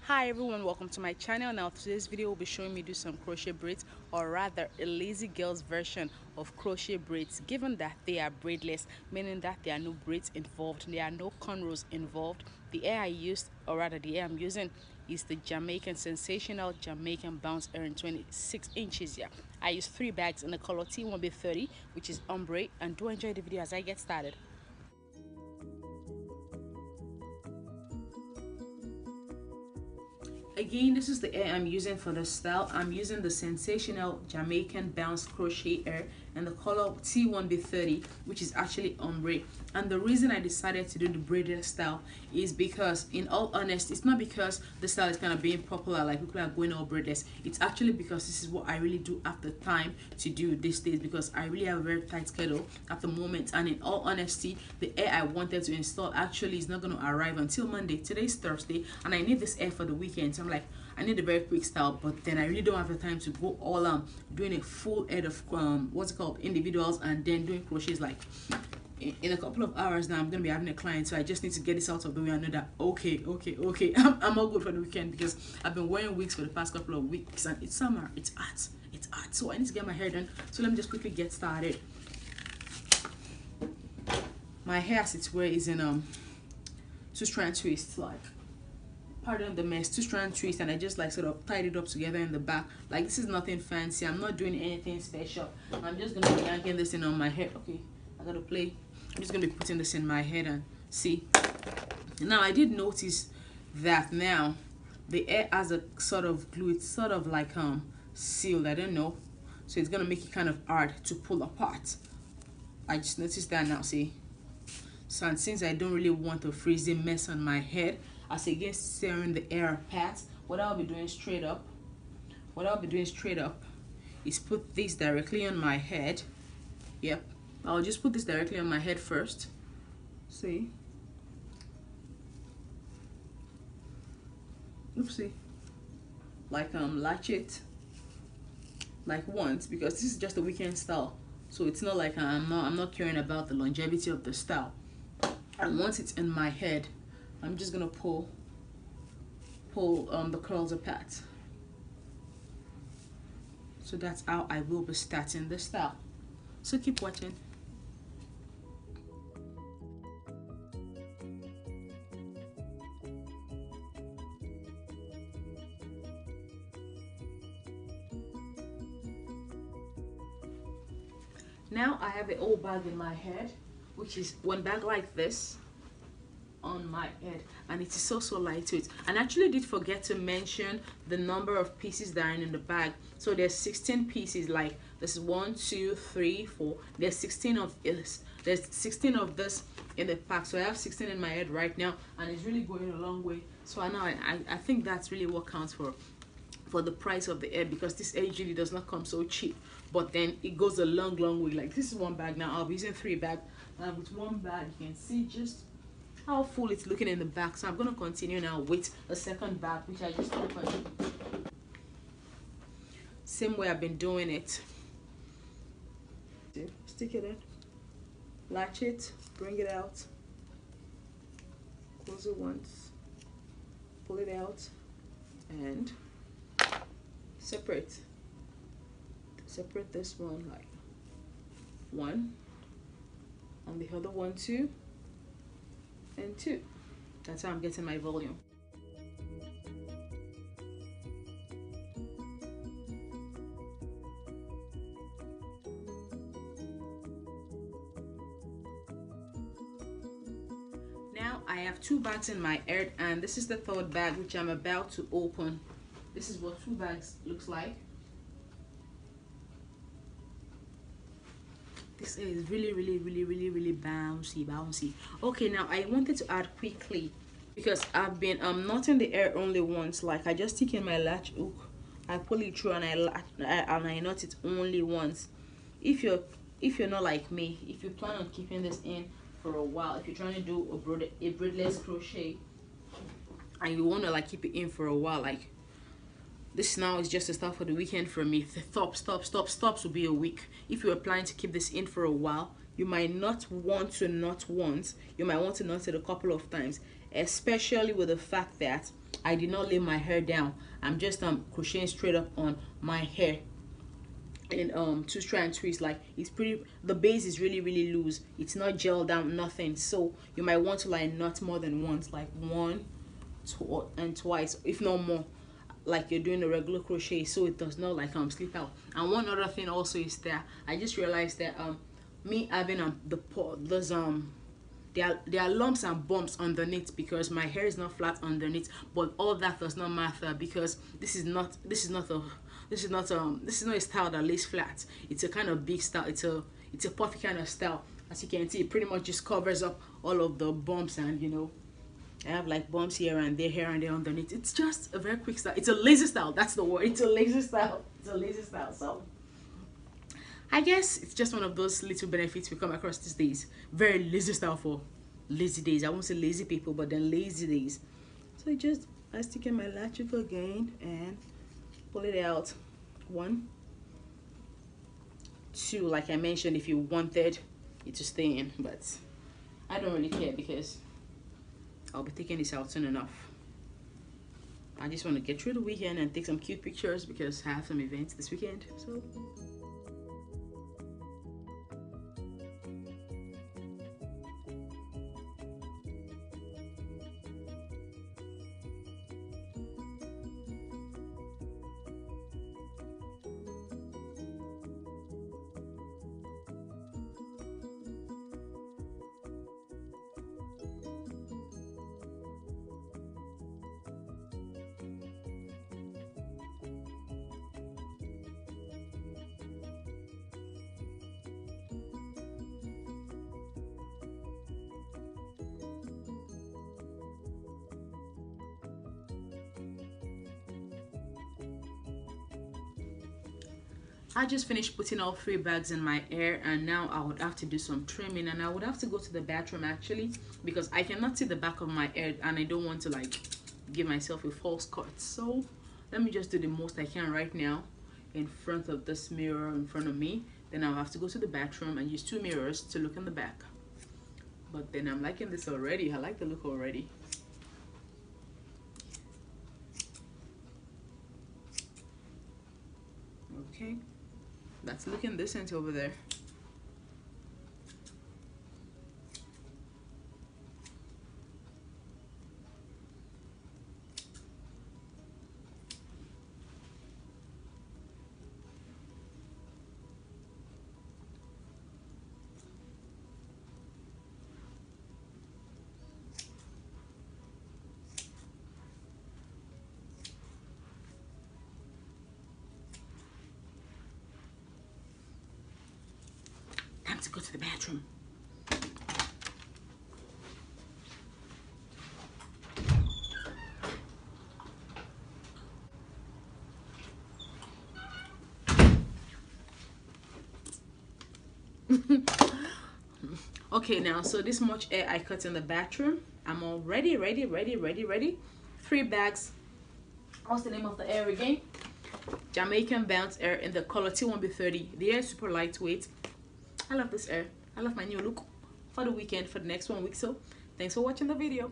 Hi everyone, welcome to my channel. Now today's video will be showing me do some crochet braids, or rather a lazy girl's version of crochet braids, given that they are braidless, meaning that there are no braids involved, there are no cornrows involved. The hair I used, or rather the hair I'm using, is the Jamaican Sensational Jamaican Bounce hair in 26 inches. Yeah, I used 3 bags in the color T1B30, which is ombre, and do enjoy the video as I get started. Again, this is the hair I'm using for the style. I'm using the Sensational Jamaican Bounce Crochet hair and the color T1B30, which is actually ombre. And the reason I decided to do the braided style is because, in all honesty, it's not because the style is kind of being popular, like people are going all braidless. It's actually because this is what I really do have the time to do these days, because I really have a very tight schedule at the moment. And in all honesty, the hair I wanted to install actually is not going to arrive until Monday. Today's Thursday, and I need this hair for the weekend. So I'm like, I need a very quick style, but then I really don't have the time to go all doing a full head of what's it called, individuals, and then doing crochets. Like in a couple of hours now I'm gonna be having a client, so I just need to get this out of the way. I know that okay I'm all good for the weekend, because I've been wearing wigs for the past couple of weeks and it's summer, it's hot, so I need to get my hair done. So let me just quickly get started. My hair, as it's where, is in 2-strand twist, like, pardon the mess, 2-strand twist, and I just like sort of tied it up together in the back. Like, this is nothing fancy, I'm not doing anything special. I'm just gonna be yanking this in on my head. Okay, I gotta play. I'm just gonna be putting this in my head and see. Now I did notice that now the hair has a sort of glue. It's sort of like sealed, I don't know, so it's gonna make it kind of hard to pull apart. I just noticed that now, see. So, and since I don't really want a freezing mess on my head, as against tearing the hair apart, what I'll be doing straight up is put this directly on my head. Yep, I'll just put this directly on my head first. See? Oopsie. Like latch it like once, because this is just a weekend style, so it's not like I'm not caring about the longevity of the style. And once it's in my head, I'm just gonna pull the curls apart. So that's how I will be starting the style. So keep watching. Now I have an old bag in my head, which is one bag like this on my head, and it is so lightweight. And I actually did forget to mention the number of pieces that are in the bag. So there's 16 pieces. Like, this is 1 2 3 4, there's 16 of this, there's 16 of this in the pack. So I have 16 in my head right now, and it's really going a long way. So I think that's really what counts for the price of the hair, because this hair usually does not come so cheap, but then it goes a long way. Like, this is one bag. Now I'll be using 3 bags, and with one bag you can see just how full it's looking in the back. So I'm going to continue now with a second bag, which I just opened. Same way I've been doing it. Stick it in, latch it, bring it out, close it once, pull it out, and separate this one, like 1, and the other one 2 and 2. That's how I'm getting my volume. Now I have 2 bags in my hair, and this is the 3rd bag, which I'm about to open. This is what 2 bags looks like. This is really bouncy. Okay, now I wanted to add quickly, because I've been knotting the hair only once. Like, I just stick in my latch hook, I pull it through, and I knot it only once. If you're not like me, if you plan on keeping this in for a while, if you're trying to do a braidless crochet and you want to like keep it in for a while, like, this now is just a start for the weekend for me. The stops will be a week. If you're planning to keep this in for a while, you might not want to knot once. You might want to knot it a couple of times, especially with the fact that I did not lay my hair down. I'm just crocheting straight up on my hair. And to try and twist, like it's pretty, the base is really loose, it's not gelled down, nothing. So you might want to like knot more than once, like one, two, and twice, if not more, like you're doing a regular crochet, so it does not like slip out. And one other thing also is that I just realized that me having those there are lumps and bumps underneath because my hair is not flat underneath, but all that does not matter because this is not a style that lays flat. It's a kind of big style. It's a puffy kind of style. As you can see, it pretty much just covers up all of the bumps, and you know, I have like bumps here and there underneath. It's just a very quick style. It's a lazy style. That's the word. It's a lazy style. It's a lazy style. So I guess it's just one of those little benefits we come across these days. Very lazy style for lazy days. I won't say lazy people, but then lazy days. So I stick in my elastic again and pull it out. 1, 2, like I mentioned, if you wanted it to stay in, but I don't really care because I'll be taking this out soon enough. I just want to get through the weekend and take some cute pictures because I have some events this weekend. So I just finished putting all 3 bags in my hair, and now I would have to do some trimming, and I would have to go to the bathroom actually because I cannot see the back of my hair and I don't want to like give myself a false cut. So let me just do the most I can right now in front of this mirror in front of me. Then I'll have to go to the bathroom and use 2 mirrors to look in the back. But then I'm liking this already. I like the look already. Okay, that's looking decent over there. Time to go to the bathroom. Okay, now so this much hair I cut in the bathroom. I'm all ready. 3 bags. What's the name of the hair again? Jamaican bounce hair in the color T1B30. The hair is super lightweight. I love this hair. I love my new look for the weekend, for the next 1 week. So thanks for watching the video.